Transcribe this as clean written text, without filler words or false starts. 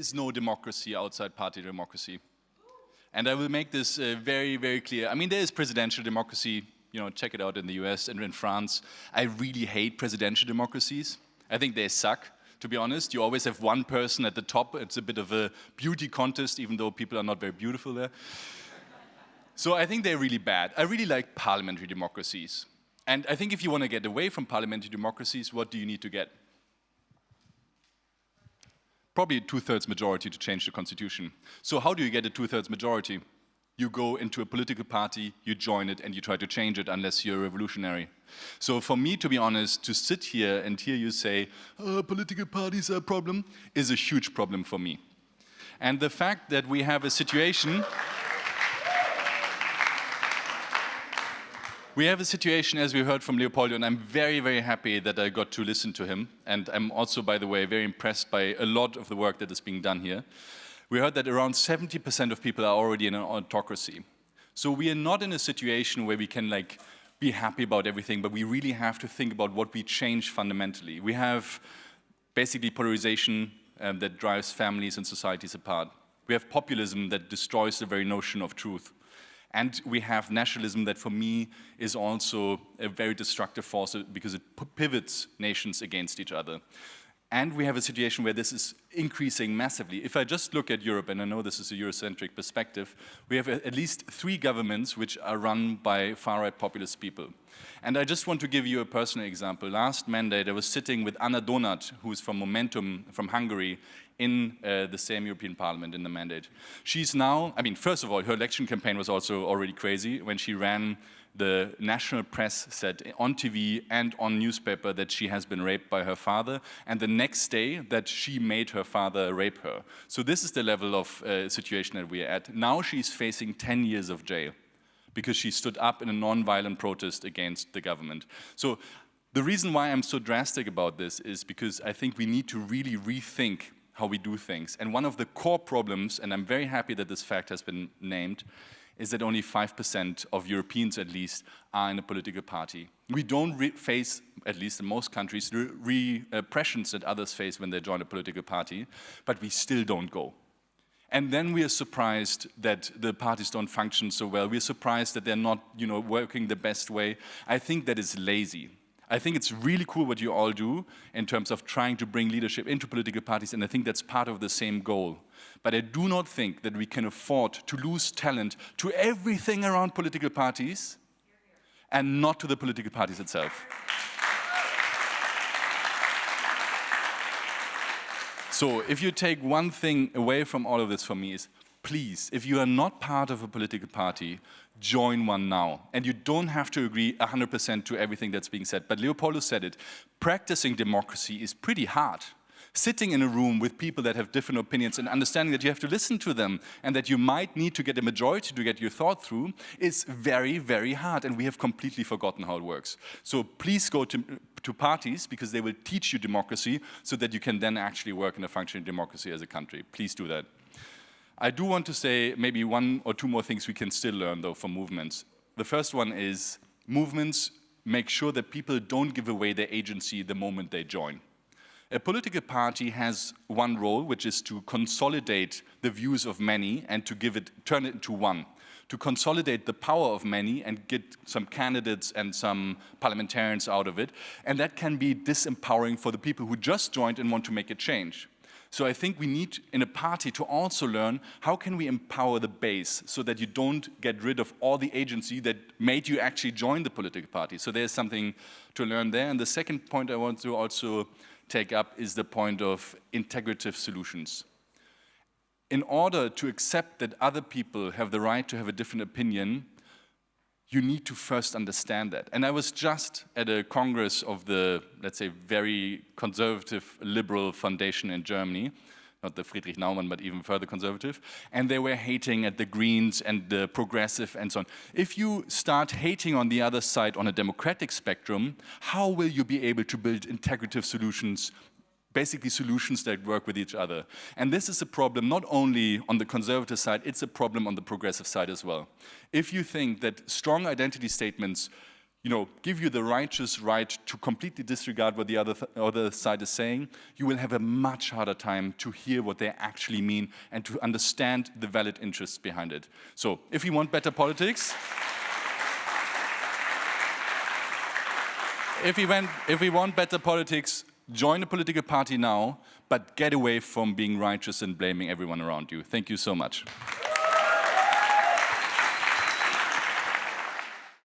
is no democracy outside party democracy. And I will make this very, very clear. I mean, there is presidential democracy, check it out in the US and in France. I really hate presidential democracies. I think they suck, to be honest. You always have one person at the top. It's a bit of a beauty contest, even though people are not very beautiful there. So I think they're really bad. I really like parliamentary democracies. And I think if you want to get away from parliamentary democracies, what do you need to get? Probably a 2/3 majority to change the constitution. So how do you get a 2/3 majority? You go into a political party, you join it, and you try to change it unless you're revolutionary. So for me, to be honest, to sit here and hear you say, political parties are a problem, is a huge problem for me. And the fact that we have a situation... We have a situation, as we heard from Leopoldo, and I'm very, very happy that I got to listen to him. And I'm also, by the way, very impressed by a lot of the work that is being done here. We heard that around 70% of people are already in an autocracy. So we are not in a situation where we can be happy about everything, but we really have to think about what we change fundamentally. We have basically polarization that drives families and societies apart. We have populism that destroys the very notion of truth. And we have nationalism that, for me, is also a very destructive force because it pivots nations against each other. And we have a situation where this is increasing massively. If I just look at Europe, and I know this is a Eurocentric perspective, we have at least 3 governments which are run by far-right populist people. And I just want to give you a personal example. Last mandate, I was sitting with Anna Donat, who is from Momentum, from Hungary, in the same European Parliament in the mandate. She's now, first of all, her election campaign was also already crazy. When she ran, the national press said on TV and on newspaper that she has been raped by her father, and the next day that she made her father rape her. So this is the level of situation that we are at. Now she's facing 10 years of jail because she stood up in a non-violent protest against the government. So the reason why I'm so drastic about this is because I think we need to really rethink how we do things. And one of the core problems, and I'm very happy that this fact has been named, is that only 5% of Europeans, at least, are in a political party. We don't face, at least in most countries, repressions that others face when they join a political party, but we still don't go. And then we are surprised that the parties don't function so well. We're surprised that they're not, working the best way. I think that is lazy. I think it's really cool what you all do in terms of trying to bring leadership into political parties, and I think that's part of the same goal. But I do not think that we can afford to lose talent to everything around political parties and not to the political parties itself. So if you take one thing away from all of this for me is, please, if you are not part of a political party, join one now. And you don't have to agree 100% to everything that's being said. But Leopoldo said it, practicing democracy is pretty hard. Sitting in a room with people that have different opinions and understanding that you have to listen to them and that you might need to get a majority to get your thought through is very, very hard. And we have completely forgotten how it works. So please go to parties because they will teach you democracy so that you can then actually work in a functioning democracy as a country. Please do that. I do want to say maybe 1 or 2 more things we can still learn, though, from movements. The first one is movements make sure that people don't give away their agency the moment they join. A political party has one role, which is to consolidate the views of many and to turn it into one, to consolidate the power of many and get some candidates and some parliamentarians out of it. And that can be disempowering for the people who just joined and want to make a change. So I think we need, in a party, to also learn how can we empower the base so that you don't get rid of all the agency that made you actually join the political party. So there's something to learn there. And the second point I want to also take up is the point of integrative solutions. In order to accept that other people have the right to have a different opinion, you need to first understand that. And I was just at a congress of the, let's say, very conservative liberal foundation in Germany, not the Friedrich Naumann, but even further conservative, and they were hating at the Greens and the progressive and so on. If you start hating on the other side on a democratic spectrum, how will you be able to build integrative solutions, basically solutions that work with each other? And this is a problem not only on the conservative side, it's a problem on the progressive side as well. If you think that strong identity statements give you the righteous right to completely disregard what the other side is saying, you will have a much harder time to hear what they actually mean and to understand the valid interests behind it. So if you want better politics, if we want better politics, join a political party now, but get away from being righteous and blaming everyone around you. Thank you so much.